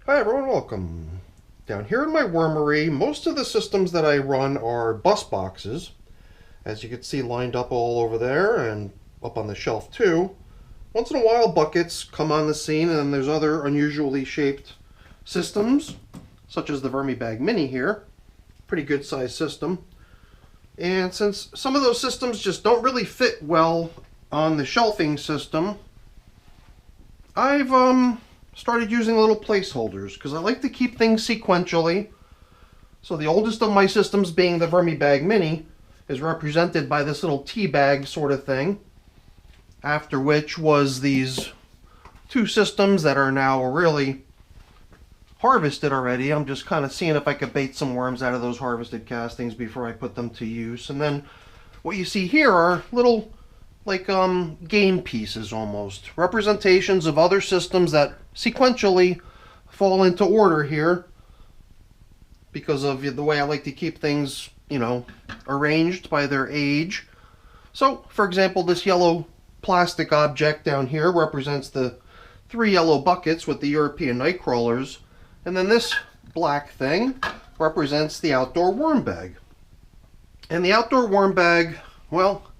Hi everyone, welcome. Down here in my wormery, most of the systems that I run are bus boxes, as you can see lined up all over there and up on the shelf too. Once in a while buckets come on the scene, and then there's other unusually shaped systems, such as the Vermibag Mini here. Pretty good sized system. And since some of those systems just don't really fit well on the shelving system, I've started using little placeholders because I like to keep things sequentially. So the oldest of my systems, being the Vermibag Mini, is represented by this little tea bag sort of thing. After which was these two systems that are now really harvested already. I'm just kind of seeing if I could bait some worms out of those harvested castings before I put them to use. And then what you see here are little game pieces, almost representations of other systems that sequentially fall into order here because of the way I like to keep things, arranged by their age. So, for example, this yellow plastic object down here represents the 3 yellow buckets with the European night crawlers, and then this black thing represents the outdoor worm bag. And the outdoor worm bag, well,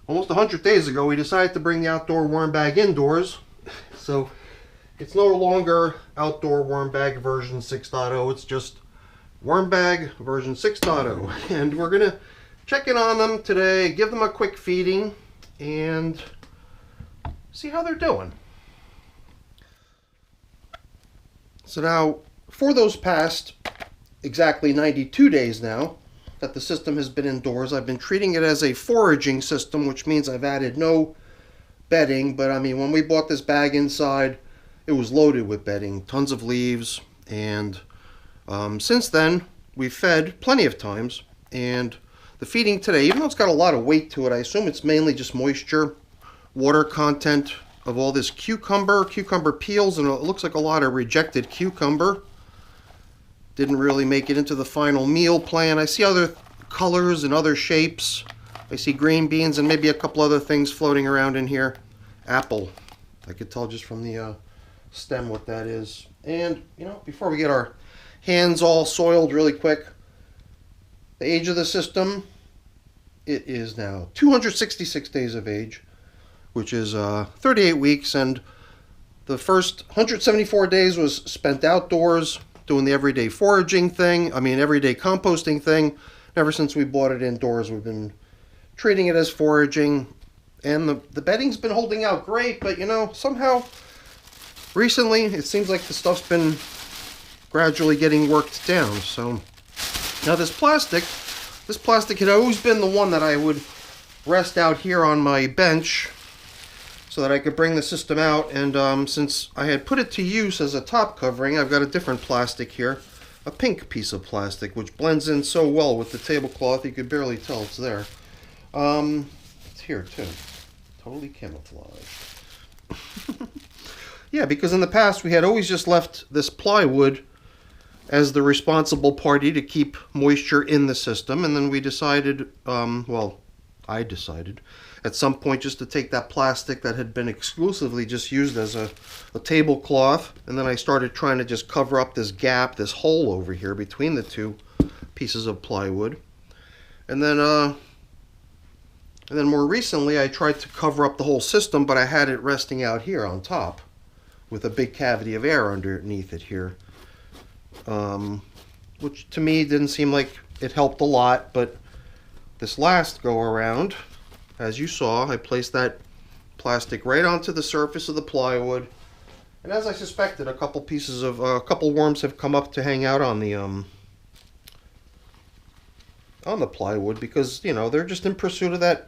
almost 100 days ago, we decided to bring the outdoor worm bag indoors. So it's no longer outdoor worm bag version 6.0. It's just worm bag version 6.0. And we're going to check in on them today, give them a quick feeding, and see how they're doing. So now, for those past exactly 92 days now, that the system has been indoors, I've been treating it as a foraging system, which means I've added no bedding. But I mean, when we bought this bag inside, it was loaded with bedding, tons of leaves, and since then we've fed plenty of times. And the feeding today, even though it's got a lot of weight to it, I assume it's mainly just moisture, water content of all this cucumber peels, and it looks like a lot of rejected cucumber. Didn't really make it into the final meal plan. I see other colors and other shapes. I see green beans and maybe a couple other things floating around in here. Apple. I could tell just from the stem what that is. And, before we get our hands all soiled really quick, the age of the system, it is now 266 days of age, which is 38 weeks, and the first 174 days was spent outdoors, doing the everyday foraging thing, everyday composting thing. Ever since we bought it indoors, we've been treating it as foraging, and the bedding's been holding out great, but somehow recently it seems like the stuff's been gradually getting worked down. So now this plastic had always been the one that I would rest out here on my bench so that I could bring the system out, and since I had put it to use as a top covering, I've got a different plastic here, a pink piece of plastic, which blends in so well with the tablecloth you could barely tell it's there. It's here too, totally camouflaged. Yeah, because in the past we had always just left this plywood as the responsible party to keep moisture in the system, and then we decided, I decided at some point just to take that plastic that had been exclusively just used as a tablecloth, and then I started trying to just cover up this gap, this hole over here between the two pieces of plywood. And then more recently I tried to cover up the whole system, but I had it resting out here on top with a big cavity of air underneath it here, which to me didn't seem like it helped a lot. But this last go around, as you saw, I placed that plastic right onto the surface of the plywood, and as I suspected, a couple worms have come up to hang out on the plywood, because they're just in pursuit of that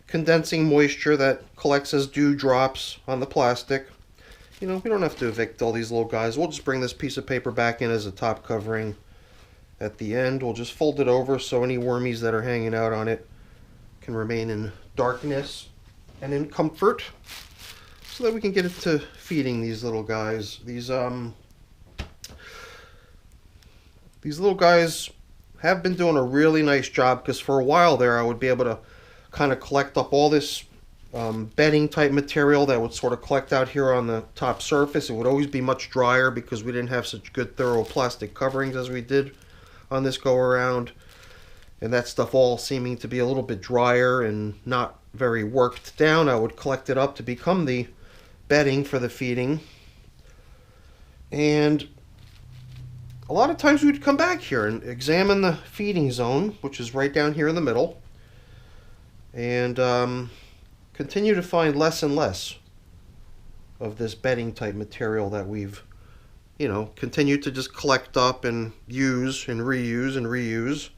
condensing moisture that collects as dew drops on the plastic. We don't have to evict all these little guys. We'll just bring this piece of paper back in as a top covering. At the end, we'll just fold it over so any wormies that are hanging out on it can remain in darkness and in comfort, so that we can get into feeding these little guys. These little guys have been doing a really nice job, because for a while there I would be able to kind of collect up all this bedding type material that would sort of collect out here on the top surface. It would always be much drier because we didn't have such good thorough plastic coverings as we did on this go around. And that stuff all seeming to be a little bit drier and not very worked down. I would collect it up to become the bedding for the feeding. And a lot of times we'd come back here and examine the feeding zone, which is right down here in the middle, and continue to find less and less of this bedding type material that we've, continued to just collect up and use and reuse and reuse.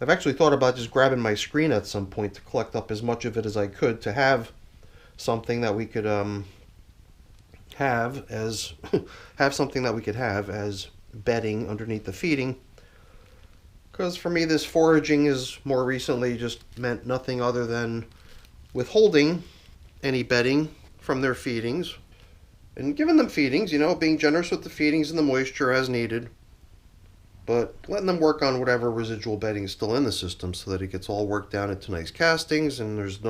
I've actually thought about just grabbing my screen at some point to collect up as much of it as I could to have something that we could have as bedding underneath the feeding. Because for me, this foraging is more recently just meant nothing other than withholding any bedding from their feedings and giving them feedings, being generous with the feedings and the moisture as needed, but letting them work on whatever residual bedding is still in the system so that it gets all worked down into nice castings and there's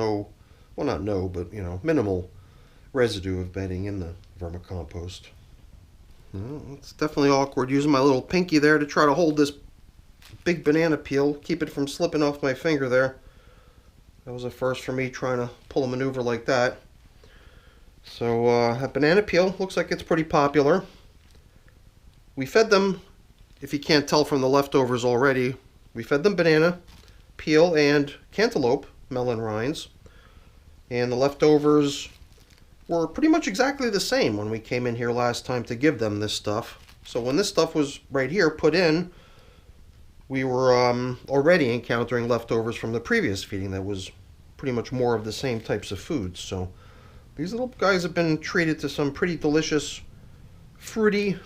minimal residue of bedding in the vermicompost. Well, it's definitely awkward using my little pinky there to try to hold this big banana peel, keep it from slipping off my finger there. That was a first for me, trying to pull a maneuver like that. So that banana peel looks like it's pretty popular. We fed them, if you can't tell from the leftovers already, we fed them banana peel and cantaloupe melon rinds. And the leftovers were pretty much exactly the same when we came in here last time to give them this stuff. So when this stuff was right here put in, we were already encountering leftovers from the previous feeding that was pretty much more of the same types of foods. So these little guys have been treated to some pretty delicious fruity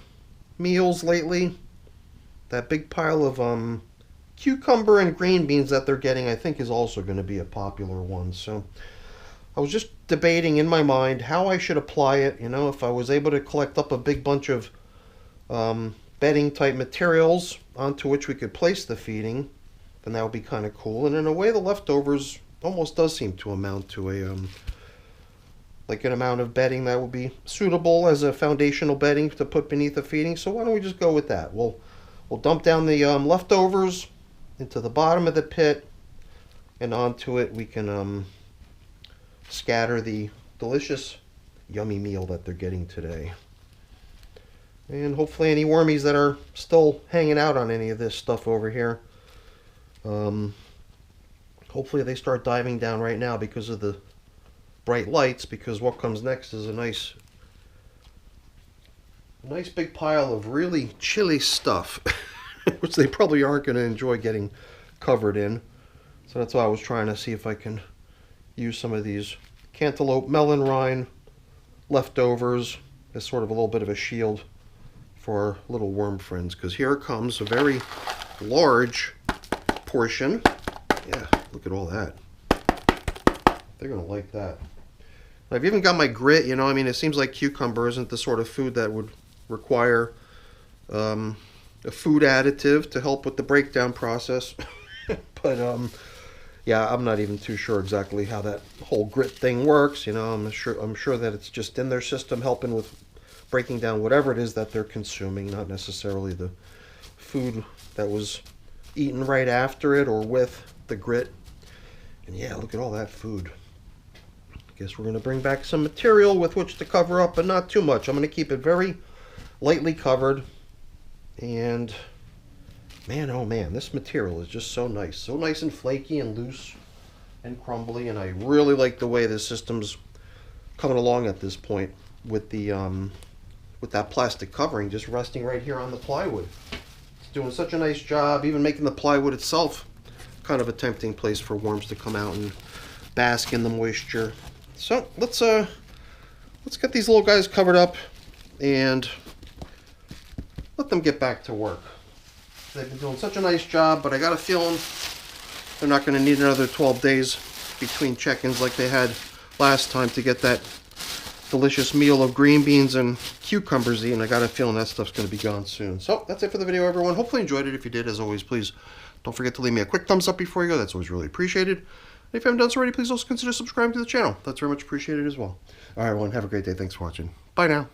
meals lately. That big pile of cucumber and green beans that they're getting, I think, is also going to be a popular one. So I was just debating in my mind how I should apply it. If I was able to collect up a big bunch of bedding type materials onto which we could place the feeding, then that would be kind of cool. And in a way, the leftovers almost does seem to amount to an amount of bedding that would be suitable as a foundational bedding to put beneath the feeding. So why don't we just go with that? We'll dump down the leftovers into the bottom of the pit, and onto it we can scatter the delicious, yummy meal that they're getting today. And hopefully any wormies that are still hanging out on any of this stuff over here, hopefully they start diving down right now because of the bright lights, because what comes next is a nice big pile of really chilly stuff, which they probably aren't going to enjoy getting covered in. So that's why I was trying to see if I can use some of these cantaloupe melon rind leftovers as sort of a little bit of a shield for our little worm friends, because here comes a very large portion. Yeah, look at all that. They're going to like that. I've even got my grit, it seems like cucumber isn't the sort of food that would require a food additive to help with the breakdown process. But yeah, I'm not even too sure exactly how that whole grit thing works. I'm sure that it's just in their system helping with breaking down whatever it is that they're consuming, not necessarily the food that was eaten right after it or with the grit. And yeah, look at all that food. I guess we're going to bring back some material with which to cover up, but not too much. I'm going to keep it very lightly covered. And man, oh man, this material is just so nice and flaky and loose and crumbly, and I really like the way this system's coming along at this point with the with that plastic covering just resting right here on the plywood. It's doing such a nice job, even making the plywood itself kind of a tempting place for worms to come out and bask in the moisture. So let's get these little guys covered up and let them get back to work. They've been doing such a nice job, but I got a feeling they're not going to need another 12 days between check-ins like they had last time to get that delicious meal of green beans and cucumbers eaten. I got a feeling that stuff's going to be gone soon. So that's it for the video, everyone. Hopefully you enjoyed it. If you did, as always, please don't forget to leave me a quick thumbs up before you go. That's always really appreciated. And if you haven't done so already, please also consider subscribing to the channel. That's very much appreciated as well. All right, everyone, have a great day. Thanks for watching. Bye now.